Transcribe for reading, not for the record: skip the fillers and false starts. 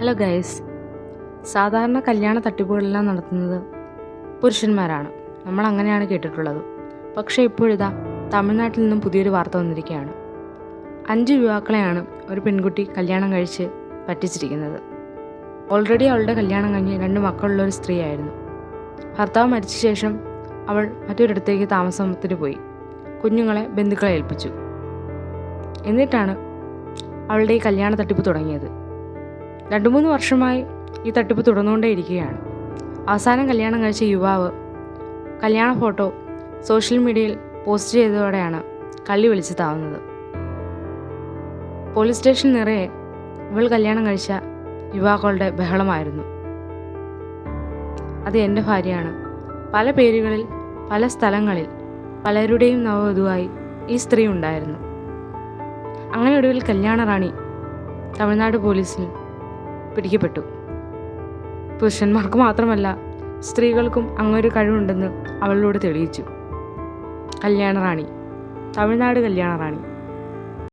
Hello guys, സാധാരണ കല്യാണ തട്ടിപ്പുകളെല്ലാം നടത്തുന്നത് പുരുഷന്മാരാണ്. നമ്മൾ അങ്ങനെയാണ് കേട്ടിട്ടുള്ളത്. പക്ഷേ ഇപ്പോഴിതാ തമിഴ്നാട്ടിൽ നിന്നും പുതിയൊരു വാർത്ത വന്നിരിക്കുകയാണ്. 5 യുവാക്കളെയാണ് ഒരു പെൺകുട്ടി കല്യാണം കഴിച്ച് പറ്റിച്ചിരിക്കുന്നത്. ഓൾറെഡി അവളുടെ കല്യാണം കഴിഞ്ഞ് 2 മക്കളുള്ള ഒരു സ്ത്രീയായിരുന്നു. ഭർത്താവ് മരിച്ച ശേഷം അവൾ മറ്റൊരിടത്തേക്ക് താമസത്തിന് പോയി. കുഞ്ഞുങ്ങളെ ബന്ധുക്കളെ ഏൽപ്പിച്ചു. എന്നിട്ടാണ് അവളുടെ ഈ കല്യാണ തട്ടിപ്പ് തുടങ്ങിയത്. 2-3 വർഷമായി ഈ തട്ടിപ്പ് തുടർന്നുകൊണ്ടേയിരിക്കുകയാണ്. അവസാനം കല്യാണം കഴിച്ച യുവാവ് കല്യാണ ഫോട്ടോ സോഷ്യൽ മീഡിയയിൽ പോസ്റ്റ് ചെയ്തതോടെയാണ് കള്ളി വെളിച്ചത്താവുന്നത്. പോലീസ് സ്റ്റേഷൻ നിറയെ ഇവൾ കല്യാണം കഴിച്ച യുവാക്കളുടെ ബഹളമായിരുന്നു. അത് എൻ്റെ ഭാര്യയാണ്. പല പേരുകളിൽ പല സ്ഥലങ്ങളിൽ പലരുടെയും നവവധുവായി ഈ സ്ത്രീ ഉണ്ടായിരുന്നു. അങ്ങനെ ഒടുവിൽ കല്യാണ റാണി തമിഴ്നാട് പോലീസിൽ പിടിക്കപ്പെട്ടു. പുരുഷന്മാർക്ക് മാത്രമല്ല, സ്ത്രീകൾക്കും അങ്ങനൊരു കഴിവുണ്ടെന്ന് അവളിലൂടെ തെളിയിച്ചു. കല്യാണ റാണി, തമിഴ്നാട് കല്യാണ റാണി.